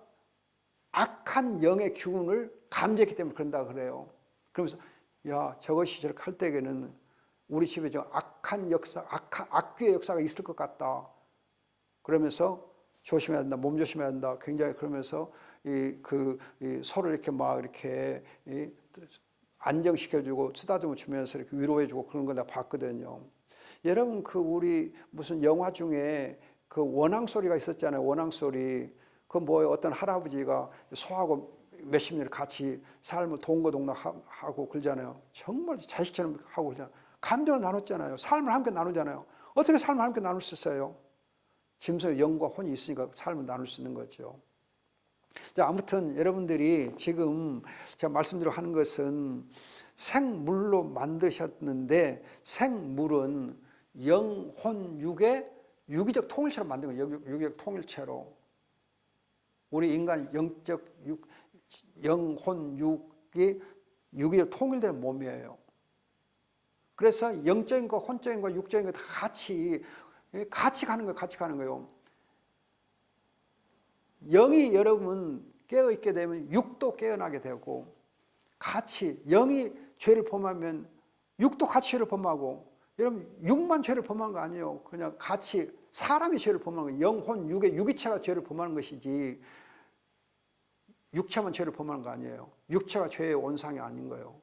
악한 영의 기운을 감지했기 때문에 그런다 그래요. 그러면서 야 저것이 저렇게 할 때에는 우리 집에 저 악한 역사, 악귀의 역사가 있을 것 같다. 그러면서 조심해야 된다, 몸 조심해야 된다. 굉장히 그러면서 이 소를 이렇게 막 이렇게 안정시켜주고 쓰다듬어 주면서 이렇게 위로해주고 그런 거 내가 봤거든요. 여러분 그 우리 무슨 영화 중에 그 원앙 소리가 있었잖아요. 원앙 소리. 그 뭐예요? 어떤 할아버지가 소하고 몇십 년 같이 삶을 동거동락하고 그러잖아요. 정말 자식처럼 하고 그러잖아요. 감정을 나눴잖아요. 삶을 함께 나누잖아요. 어떻게 삶을 함께 나눌 수 있어요? 짐승의 영과 혼이 있으니까 삶을 나눌 수 있는 거죠. 자, 아무튼 여러분들이 지금 제가 말씀드리려 하는 것은 생물로 만드셨는데 생물은 영, 혼, 육의 유기적 통일체로 만든 거예요. 유기적 통일체로. 우리 인간 영적 영, 혼, 육이 유기적 통일된 몸이에요. 그래서 영적인 거, 혼적인 거, 육적인 거 다 같이 가는 거예요. 같이 가는 거예요. 영이 여러분 깨어있게 되면 육도 깨어나게 되고 같이 영이 죄를 범하면 육도 같이 죄를 범하고 여러분 육만 죄를 범한 거 아니에요. 그냥 같이 사람이 죄를 범하는 거예요. 영혼 육의 유기체가 죄를 범하는 것이지 육체만 죄를 범하는 거 아니에요. 육체가 죄의 원상이 아닌 거예요.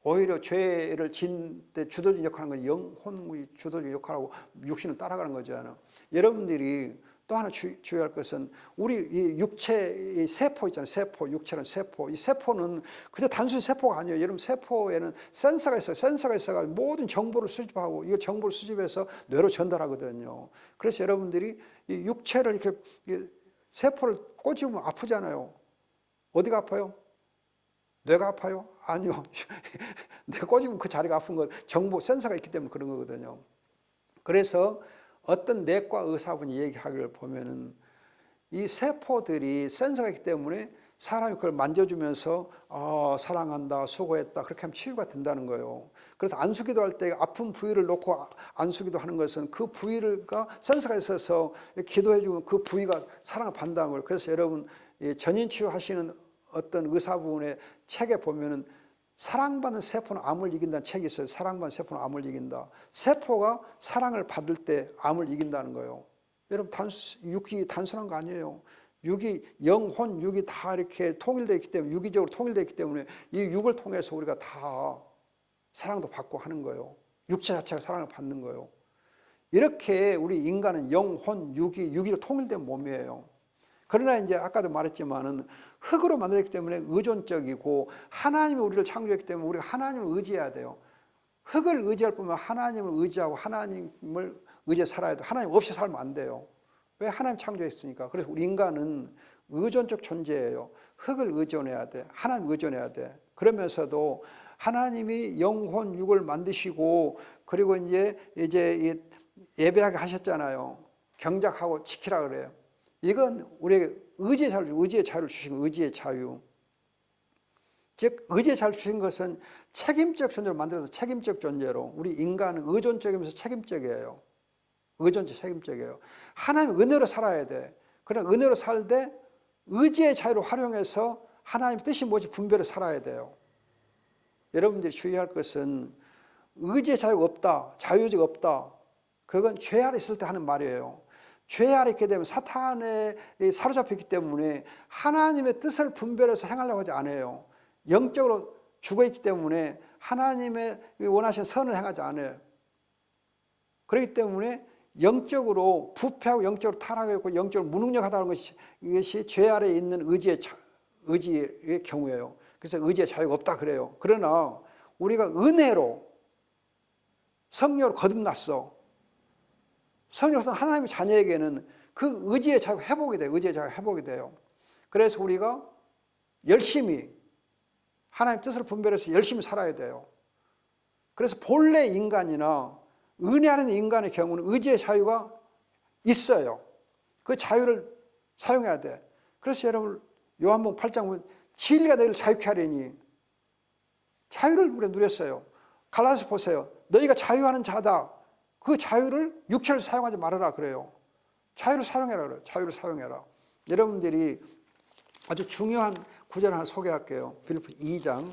오히려 죄를 진 때 주도적 역할하는 건 영혼이 주도적 역할하고 육신을 따라가는 거잖아요. 여러분들이 또 하나 주의할 것은 우리 이 육체의 세포 있잖아요. 세포, 육체는 세포. 이 세포는 그저 단순히 세포가 아니에요. 여러분 세포에는 센서가 있어요. 센서가 있어가지고 모든 정보를 수집하고 이 정보를 수집해서 뇌로 전달하거든요. 그래서 여러분들이 이 육체를 이렇게 세포를 꼬집으면 아프잖아요. 어디가 아파요? 뇌가 아파요? 아니요. 뇌 꼬집으면 그 자리가 아픈 거 정보 센서가 있기 때문에 그런 거거든요. 그래서 어떤 내과 의사분이 얘기하기를 보면은 이 세포들이 센서가 있기 때문에 사람이 그걸 만져주면서 사랑한다, 수고했다 그렇게 하면 치유가 된다는 거예요. 그래서 안수기도 할 때 아픈 부위를 놓고 안수기도 하는 것은 그 부위가 센서가 있어서 기도해주면 그 부위가 사랑을 받는다는 거예요. 그래서 여러분 전인치유 하시는 어떤 의사분의 책에 보면은 사랑받는 세포는 암을 이긴다는 책이 있어요. 사랑받는 세포는 암을 이긴다. 세포가 사랑을 받을 때 암을 이긴다는 거예요. 여러분 육이 단순한 거 아니에요. 육이 영혼 육이 다 이렇게 통일되어 있기 때문에 유기적으로 통일되어 있기 때문에 이 육을 통해서 우리가 다 사랑도 받고 하는 거예요. 육체 자체가 사랑을 받는 거예요. 이렇게 우리 인간은 영혼 육이로 통일된 몸이에요. 그러나 이제 아까도 말했지만은 흙으로 만들었기 때문에 의존적이고 하나님이 우리를 창조했기 때문에 우리가 하나님을 의지해야 돼요. 흙을 의지할 뿐만 하나님을 의지하고 하나님을 의지해 살아야 돼요. 하나님 없이 살면 안 돼요. 왜? 하나님 창조했으니까. 그래서 우리 인간은 의존적 존재예요. 흙을 의존해야 돼. 하나님 의존해야 돼. 그러면서도 하나님이 영혼 육을 만드시고 그리고 이제 예배하게 하셨잖아요. 경작하고 지키라 그래요. 이건 우리에게 의지의 자유를 주신 거예요. 의지의 자유. 즉 의지의 자유를 주신 것은 책임적 존재로 만들어서 책임적 존재로 우리 인간은 의존적이면서 책임적이에요. 의존적 책임적이에요. 하나님 은혜로 살아야 돼. 그러나 은혜로 살되 의지의 자유를 활용해서 하나님 뜻이 뭔지 분별해 살아야 돼요. 여러분들이 주의할 것은 의지의 자유가 없다. 자유의지가 없다. 그건 죄 아래 있을 때 하는 말이에요. 죄 아래 있게 되면 사탄에 사로잡혔기 때문에 하나님의 뜻을 분별해서 행하려고 하지 않아요. 영적으로 죽어있기 때문에 하나님의 원하신 선을 행하지 않아요. 그렇기 때문에 영적으로 부패하고 영적으로 타락하고 영적으로 무능력하다는 것이 이것이 죄 아래에 있는 의지의 경우예요. 그래서 의지의 자유가 없다 그래요. 그러나 우리가 은혜로 성령으로 거듭났어. 성령으로 하나님의 자녀에게는 그 의지의 자유가 회복이 돼요. 의지의 자유가 회복이 돼요. 그래서 우리가 열심히 하나님의 뜻을 분별해서 열심히 살아야 돼요. 그래서 본래 인간이나 은혜 안에 있는 인간의 경우는 의지의 자유가 있어요. 그 자유를 사용해야 돼. 그래서 여러분 요한복음 8장 보면 진리가 너희를 자유케 하리니 자유를 우리가 누렸어요. 갈라디아서 보세요. 너희가 자유하는 자다. 그 자유를 육체를 사용하지 말아라 그래요. 자유를 사용해라 그래요. 자유를 사용해라. 여러분들이 아주 중요한 구절 하나 소개할게요. 빌립보 2장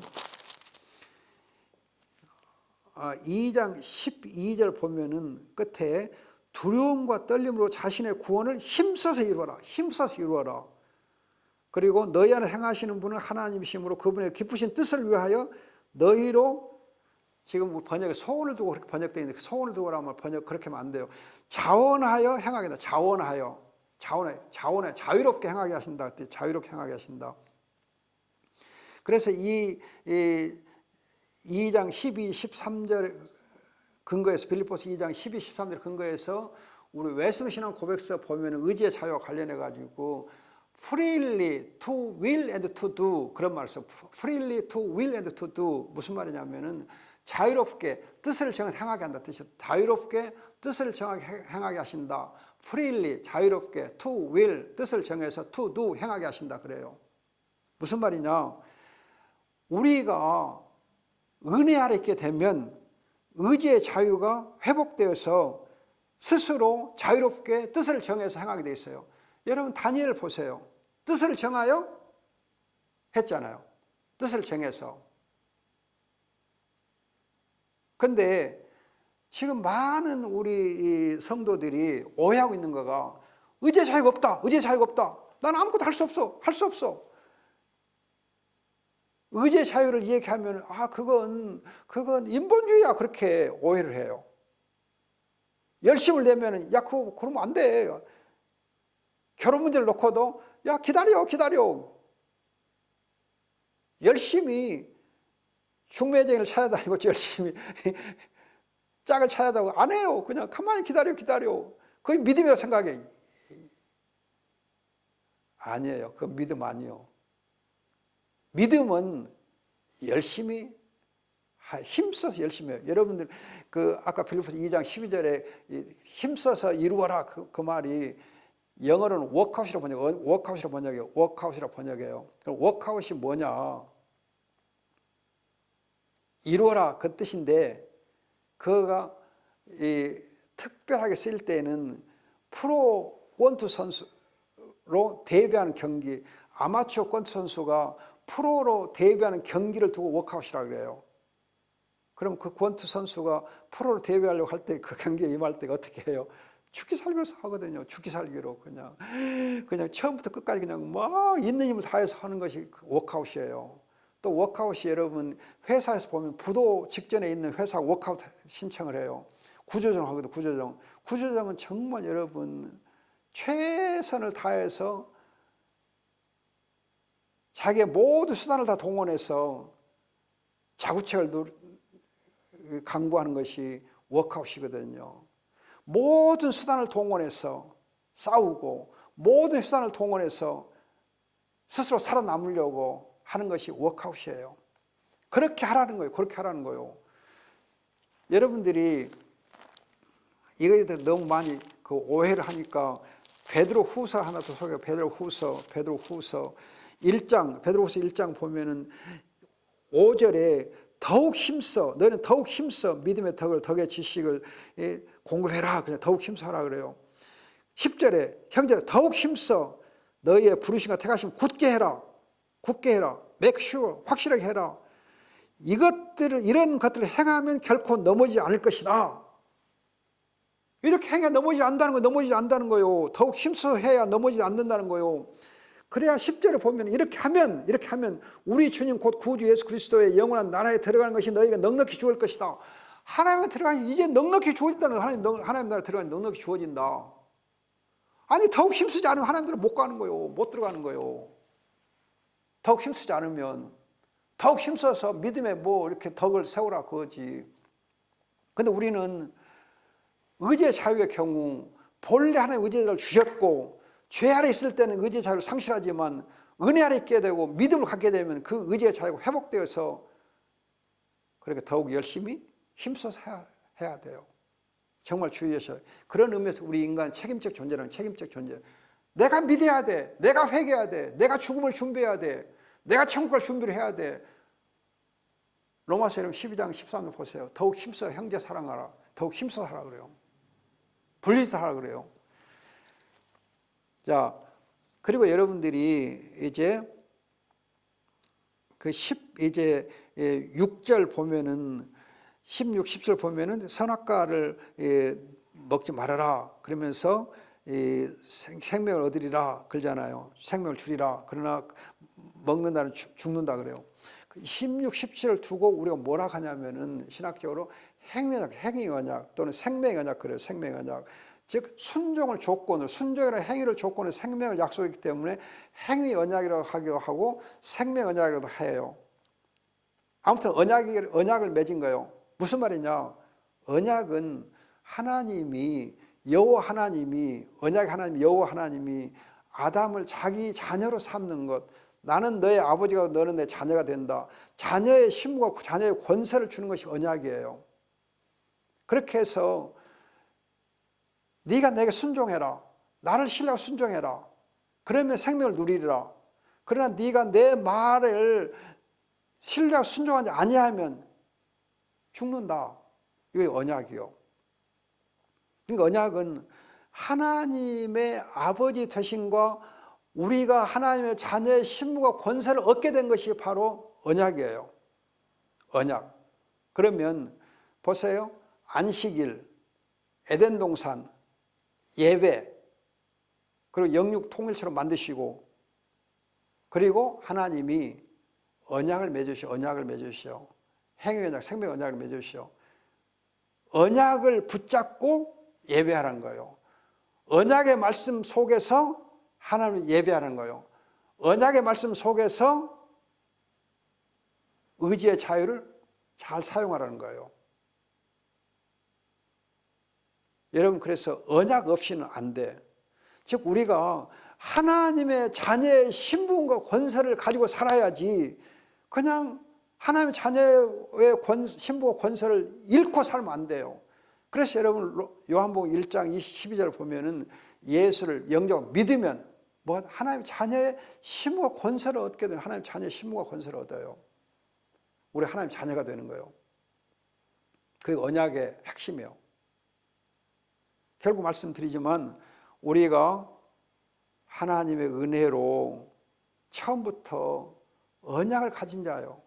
12절 보면은 끝에 두려움과 떨림으로 자신의 구원을 힘써서 이루어라. 힘써서 이루어라. 그리고 너희 안에 행하시는 분은 하나님이시므로 그분의 기쁘신 뜻을 위하여 너희로 지금 번역에 소원을 두고 그렇게 번역되어 있는데 소원을 두고라면 번역 그렇게 하면 안 돼요. 자원하여 행하게 된다. 자원하여 자유롭게 행하게 하신다. 자유롭게 행하게 하신다. 그래서 이 2장 12, 13절 근거에서 빌립보서 2장 12, 13절 근거에서 우리 웨슬리 신앙 고백서 보면 의지의 자유와 관련해 가지고 freely to will and to do 그런 말을 써요. freely to will and to do 무슨 말이냐면은 자유롭게 뜻을 정해서 행하게 한다 뜻이에요. 자유롭게 뜻을 정하게 행하게 하신다. freely 자유롭게 to will 뜻을 정해서 to do 행하게 하신다 그래요. 무슨 말이냐? 우리가 은혜 아래 있게 되면 의지의 자유가 회복되어서 스스로 자유롭게 뜻을 정해서 행하게 돼 있어요. 여러분 다니엘 보세요. 뜻을 정하여 했잖아요. 뜻을 정해서. 근데 지금 많은 우리 성도들이 오해하고 있는 거가 의지의 자유가 없다. 의지의 자유가 없다. 나는 아무것도 할 수 없어. 할 수 없어. 의지의 자유를 얘기하면 그건 인본주의야 그렇게 오해를 해요. 열심을 내면 야 그거 그러면 안 돼. 결혼 문제를 놓고도 야 기다려. 열심히 중매쟁이를 찾아다니고 열심히 짝을 찾아다니고 안 해요. 그냥 가만히 기다려. 그게 믿음이라고 생각해. 아니에요. 그건 믿음 아니에요. 믿음은 열심히 힘써서 열심히 해요. 여러분들 아까 빌립보서 2장 12절에 힘써서 이루어라 그 말이 영어로는 워크아웃이라고 번역해요. 그럼 워크아웃이 뭐냐? 이루어라 그 뜻인데 그거가 특별하게 쓰일 때는 프로 권투 선수로 데뷔하는 경기, 아마추어 권투 선수가 프로로 데뷔하는 경기를 두고 워크아웃이라고 그래요. 그럼 그 권투 선수가 프로로 데뷔하려고 할 때 그 경기에 임할 때가 어떻게 해요? 죽기 살기로 하거든요. 죽기 살기로 그냥 처음부터 끝까지 그냥 막 있는 힘을 다해서 하는 것이 워크아웃이에요. 또 워크아웃이 여러분 회사에서 보면 부도 직전에 있는 회사 워크아웃 신청을 해요. 구조조정 하거든요. 구조조정은 정말 여러분 최선을 다해서 자기의 모든 수단을 다 동원해서 자구책을 강구하는 것이 워크아웃이거든요. 모든 수단을 동원해서 싸우고 모든 수단을 동원해서 스스로 살아남으려고 하는 것이 워크아웃이에요. 그렇게 하라는 거예요. 여러분들이 이거에 대해서 너무 많이 오해를 하니까 베드로후서 하나 더 소개해요. 베드로후서 1장 보면은 5절에 더욱 힘써 너희는 더욱 힘써 믿음의 덕의 지식을 공급해라. 그냥 더욱 힘써라 그래요. 10절에 형제들 더욱 힘써 너희의 부르심과 택하심 굳게 해라. make sure 확실하게 해라. 이런 것들을 행하면 결코 넘어지지 않을 것이다. 이렇게 행해 넘어지지 않는다는 거예요. 넘어지지 않는다는 거예요. 더욱 힘써 해야 넘어지지 않는다는 거예요. 그래야 10절에 보면 이렇게 하면 우리 주님 곧 구주 예수 그리스도의 영원한 나라에 들어가는 것이 너희가 넉넉히 주어질 것이다. 하나님에 들어가니 이제 넉넉히 주어진다는 거예요. 하나님 나라에 들어가니 넉넉히 주어진다. 아니 더욱 힘쓰지 않으면 하나님 나라에 못 가는 거예요. 못 들어가는 거예요. 더욱 힘쓰지 않으면, 더욱 힘써서 믿음에 뭐 이렇게 덕을 세우라 그거지. 근데 우리는 의지의 자유의 경우 본래 하나님 의지의 자유를 주셨고 죄 아래 있을 때는 의지의 자유를 상실하지만 은혜 아래 있게 되고 믿음을 갖게 되면 그 의지의 자유가 회복되어서 그렇게 더욱 열심히 힘써서 해야 돼요. 정말 주의하셔야. 그런 의미에서 우리 인간 책임적 존재라는 책임적 존재. 내가 믿어야 돼. 내가 회개해야 돼. 내가 죽음을 준비해야 돼. 내가 천국 갈 준비를 해야 돼. 로마서 12장 13절 보세요. 더욱 힘써 형제 사랑하라. 더욱 힘써 하라 그래요. 분리해서 하라 그래요. 자, 그리고 여러분들이 이제 그 6절 보면은 16, 17 보면은 선악과를 먹지 말아라 그러면서 생명을 얻으리라 그러잖아요. 생명을 주리라. 그러나 먹는다는 죽는다 그래요. 16, 17을 두고 우리가 뭐라 하냐면은 신학적으로 행위 언약 또는 생명의 언약 그래요. 생명의 언약. 즉 순종을 조건으로, 순종이라는 행위를 조건으로 생명을 약속했기 때문에 행위 언약이라고 하기도 하고 생명 언약이라고 해요. 아무튼 언약을 맺은 거예요. 무슨 말이냐? 언약은 하나님이 여호와 하나님이 언약의 하나님 여호와 하나님이 아담을 자기 자녀로 삼는 것. 나는 너의 아버지가 너는 내 자녀가 된다. 자녀의 신분과 자녀의 권세를 주는 것이 언약이에요. 그렇게 해서 네가 내게 순종해라. 나를 신뢰하고 순종해라. 그러면 생명을 누리리라. 그러나 네가 내 말을 신뢰하고 순종하지 아니하면 죽는다. 이게 언약이요. 그러니까 언약은 하나님의 아버지 되심과 우리가 하나님의 자녀의 신분과 권세를 얻게 된 것이 바로 언약이에요. 언약. 그러면 보세요. 안식일, 에덴 동산, 예배, 그리고 영육 통일처럼 만드시고, 그리고 하나님이 언약을 맺으시오. 행위 언약, 생명 언약을 맺으시오. 언약을 붙잡고 예배하라는 거예요. 언약의 말씀 속에서 하나님을 예배하는 거예요. 언약의 말씀 속에서 의지의 자유를 잘 사용하라는 거예요. 여러분, 그래서 언약 없이는 안 돼. 즉 우리가 하나님의 자녀의 신분과 권세를 가지고 살아야지 그냥 하나님의 자녀의 신분과 권세를 잃고 살면 안 돼요. 그래서 여러분 요한복음 1장 22절 보면은 예수를 영접하고 믿으면 뭐 하나님 자녀의 신분과 권세를 얻게 되는 하나님 자녀의 신분과 권세를 얻어요. 우리 하나님 자녀가 되는 거예요. 그게 언약의 핵심이에요. 결국 말씀드리지만 우리가 하나님의 은혜로 처음부터 언약을 가진 자요.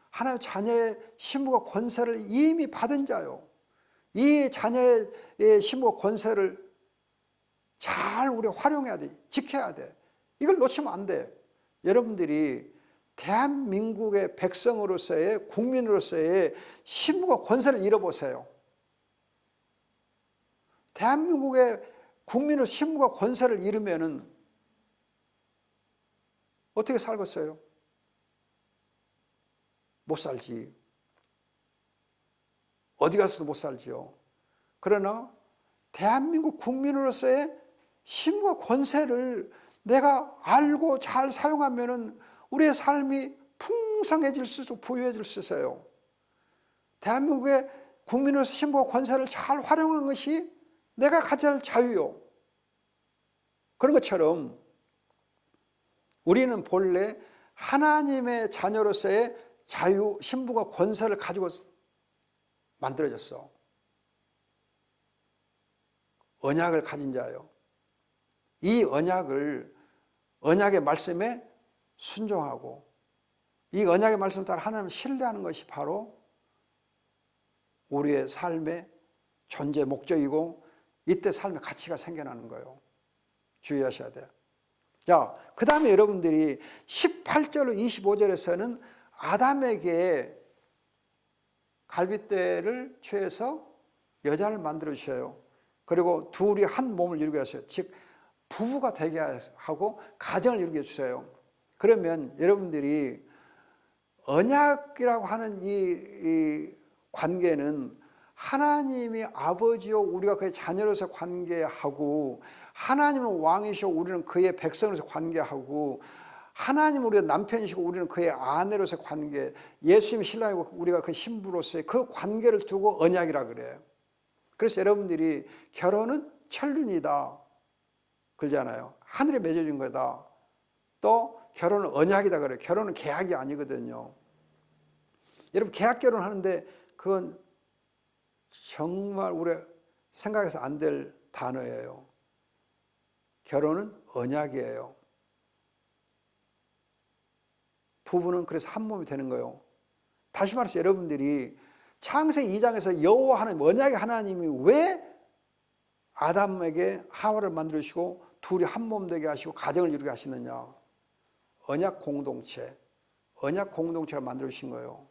하나님 자녀의 신분과 권세를 이미 받은 자요. 이 자녀의 신분과 권세를 잘 우리가 활용해야 돼. 지켜야 돼. 이걸 놓치면 안 돼. 여러분들이 대한민국의 백성으로서의 국민으로서의 신분과 권세를 잃어보세요. 대한민국의 국민의 신분과 권세를 잃으면은 어떻게 살겠어요? 못 살지. 어디 가서도 못 살지요. 그러나 대한민국 국민으로서의 신분과 권세를 내가 알고 잘 사용하면은 우리의 삶이 풍성해질 수 있고 부유해질 수 있어요. 대한민국의 국민으로서 신분과 권세를 잘 활용하는 것이 내가 가질 자유요. 그런 것처럼 우리는 본래 하나님의 자녀로서의 자유, 신분과 권세를 가지고 만들어졌어. 언약을 가진 자요. 이 언약의 말씀에 순종하고 이 언약의 말씀 따라 하나님을 신뢰하는 것이 바로 우리의 삶의 존재 목적이고 이때 삶의 가치가 생겨나는 거예요. 주의하셔야 돼요. 자, 그 다음에 여러분들이 18절 25절에서는 아담에게 갈빗대를 취해서 여자를 만들어 주셔요. 그리고 둘이 한 몸을 이루게 하셔요. 즉 부부가 되게 하고 가정을 이루게 해주세요. 그러면 여러분들이 언약이라고 하는 이 관계는 하나님이 아버지요 우리가 그의 자녀로서 관계하고, 하나님은 왕이시고 우리는 그의 백성으로서 관계하고, 하나님은 우리가 남편이시고 우리는 그의 아내로서 관계, 예수님이 신랑이고 우리가 그 신부로서의 그 관계를 두고 언약이라 그래요. 그래서 여러분들이 결혼은 천륜이다 그러잖아요. 하늘에 맺어진 거다. 또 결혼은 언약이다 그래요. 결혼은 계약이 아니거든요. 여러분 계약 결혼하는데 그건 정말 우리 생각해서 안 될 단어예요. 결혼은 언약이에요. 부부는 그래서 한 몸이 되는 거예요. 다시 말해서 여러분들이 창세기 2장에서 여호와 하나님, 언약의 하나님이 왜 아담에게 하와를 만들으시고 둘이 한 몸 되게 하시고 가정을 이루게 하시느냐. 언약 공동체, 언약 공동체를 만들으신 거예요.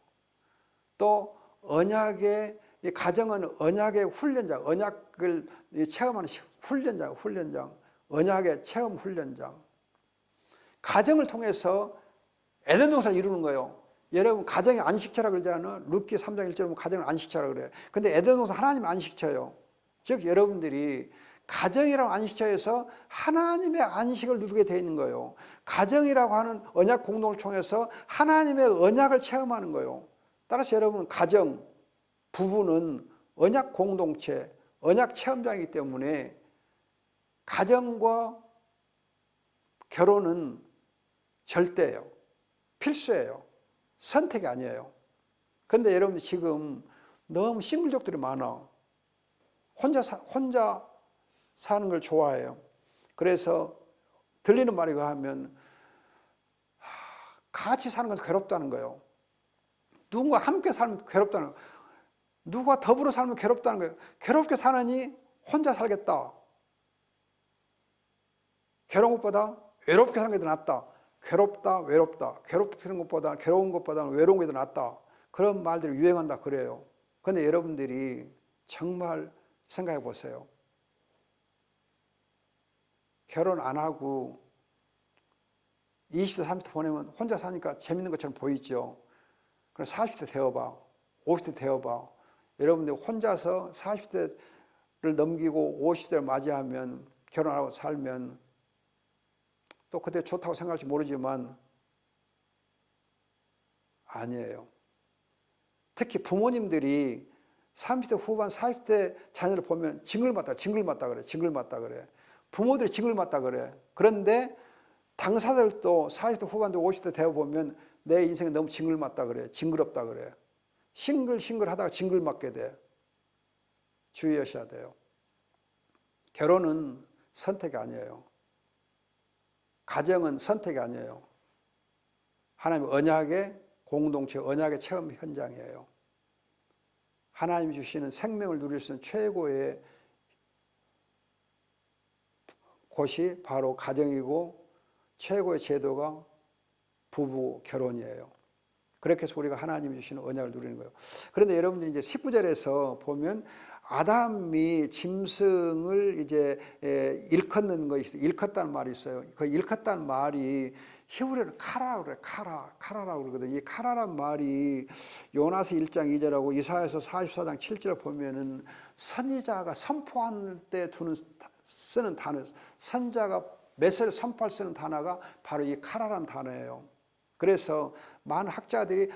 또 언약의 이 가정은 언약의 훈련장, 언약을 체험하는 훈련장, 언약의 체험 훈련장. 가정을 통해서 에덴 동산을 이루는 거예요. 여러분 가정이 안식처라 그러잖아요. 룻기 3장 1절에 보면 가정은 안식처라 그래요. 근데 에덴 동산 하나님 안식처예요. 즉 여러분들이 가정이라는 안식처에서 하나님의 안식을 누리게 되어 있는 거예요. 가정이라고 하는 언약 공동을 통해서 하나님의 언약을 체험하는 거예요. 따라서 여러분 가정, 부부는 언약 공동체, 언약 체험장이기 때문에 가정과 결혼은 절대예요. 필수예요. 선택이 아니에요. 그런데 여러분 지금 너무 싱글족들이 많아. 혼자 사는 걸 좋아해요. 그래서 들리는 말이 하면 같이 사는 건 괴롭다는 거예요. 누군가 함께 살면 괴롭다는 거예요. 누가 더불어 살면 괴롭다는 거예요. 괴롭게 사느니 혼자 살겠다. 괴로운 것보다 외롭게 사는 게 더 낫다. 괴롭다, 외롭다. 괴롭히는 것보다 괴로운 것보다는 외로운 게 더 낫다. 그런 말들이 유행한다 그래요. 그런데 여러분들이 정말 생각해 보세요. 결혼 안 하고 20대, 30대 보내면 혼자 사니까 재밌는 것처럼 보이죠. 그럼 40대 되어봐. 50대 되어봐. 여러분들 혼자서 40대를 넘기고 50대를 맞이하면 결혼하고 살면 또 그때 좋다고 생각할지 모르지만 아니에요. 특히 부모님들이 30대 후반, 40대 자녀를 보면 징글맞다 그래. 부모들이 징글맞다 그래. 그런데 당사자들도 40대 후반도 50대 되어 보면 내 인생이 너무 징글맞다 그래. 징그럽다 그래. 싱글 하다가 징글맞게 돼. 주의하셔야 돼요. 결혼은 선택이 아니에요. 가정은 선택이 아니에요. 하나님의 언약의 공동체, 언약의 체험 현장이에요. 하나님이 주시는 생명을 누릴 수 있는 최고의 곳이 바로 가정이고 최고의 제도가 부부 결혼이에요. 그렇게 해서 우리가 하나님이 주시는 언약을 누리는 거예요. 그런데 여러분들이 이제 19절에서 보면 아담이 짐승을 이제 일컫는 것이 일컫다는 말이 있어요. 그 일컫다는 말이 히브리어는 카라라고 그래요. 카라라고 그러거든요. 이 카라란 말이 요나서 1장 2절하고 이사야서 44장 7절 보면은 선지자가 선포할 때 쓰는 단어, 선자가 메시지를 선포할 쓰는 단어가 바로 이 카라란 단어예요. 그래서 많은 학자들이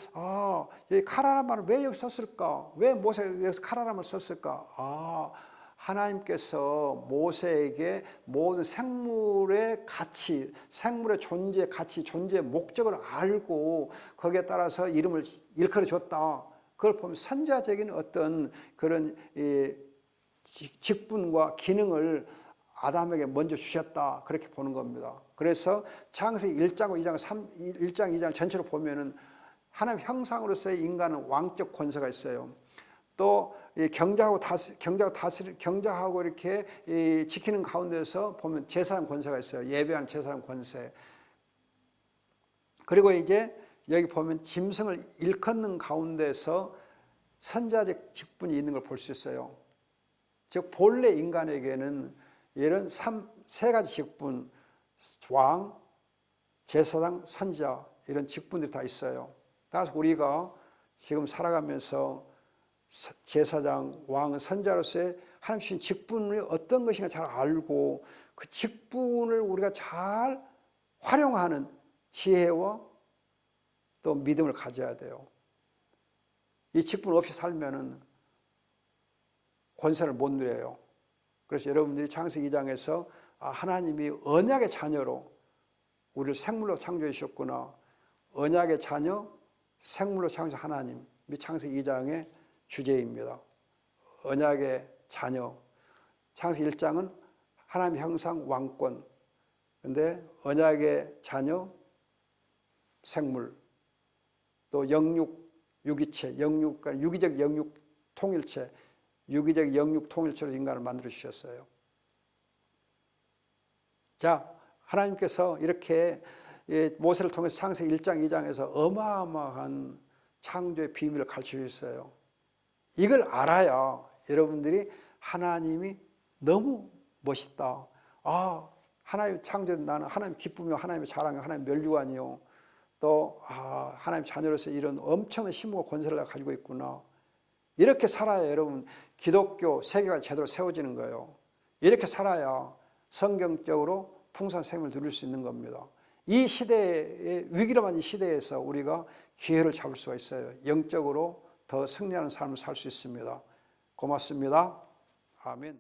여기 카라란 말을 왜 여기 썼을까? 왜 모세가 여기서 카라란 말을 썼을까? 하나님께서 모세에게 모든 생물의 가치, 생물의 존재 가치, 존재의 목적을 알고 거기에 따라서 이름을 일컬어 줬다. 그걸 보면 선자적인 어떤 그런 직분과 기능을 아담에게 먼저 주셨다. 그렇게 보는 겁니다. 그래서 창세기 1장, 2장 전체로 보면은 하나님 형상으로서의 인간은 왕적 권세가 있어요. 또 이 경작하고 이렇게 지키는 가운데서 보면 제사장 권세가 있어요. 예배하는 제사장 권세. 그리고 이제 여기 보면 짐승을 일컫는 가운데서 선지자적 직분이 있는 걸 볼 수 있어요. 즉 본래 인간에게는 이런 세 가지 직분, 왕, 제사장, 선지자 이런 직분들이 다 있어요. 따라서 우리가 지금 살아가면서 제사장, 왕, 선지자로서의 하나님 주신 직분이 어떤 것인가 잘 알고 그 직분을 우리가 잘 활용하는 지혜와 또 믿음을 가져야 돼요. 이 직분 없이 살면은 권세를 못 누려요. 그래서 여러분들이 창세기 2장에서 하나님이 언약의 자녀로 우리를 생물로 창조해 주셨구나. 언약의 자녀, 생물로 창조 하나님이 창세기 2장의 주제입니다. 언약의 자녀. 창세기 1장은 하나님 형상 왕권. 근데 언약의 자녀, 생물. 또 영육, 유기체, 유기적 영육 통일체, 유기적 영육 통일체로 인간을 만들어 주셨어요. 자, 하나님께서 이렇게 모세를 통해서 창세기 1장, 2장에서 어마어마한 창조의 비밀을 가르쳐 주셨어요. 이걸 알아야 여러분들이 하나님이 너무 멋있다. 하나님 창조된 나는 하나님 기쁨이요, 하나님의 자랑이요, 하나님 멸류관이요. 또 하나님 자녀로서 이런 엄청난 힘과 권세를 가지고 있구나. 이렇게 살아야 여러분 기독교 세계가 제대로 세워지는 거예요. 이렇게 살아야 성경적으로 풍성한 생명을 누릴 수 있는 겁니다. 이 시대의 위기를 맞은 시대에서 우리가 기회를 잡을 수가 있어요. 영적으로 더 승리하는 삶을 살 수 있습니다. 고맙습니다. 아멘.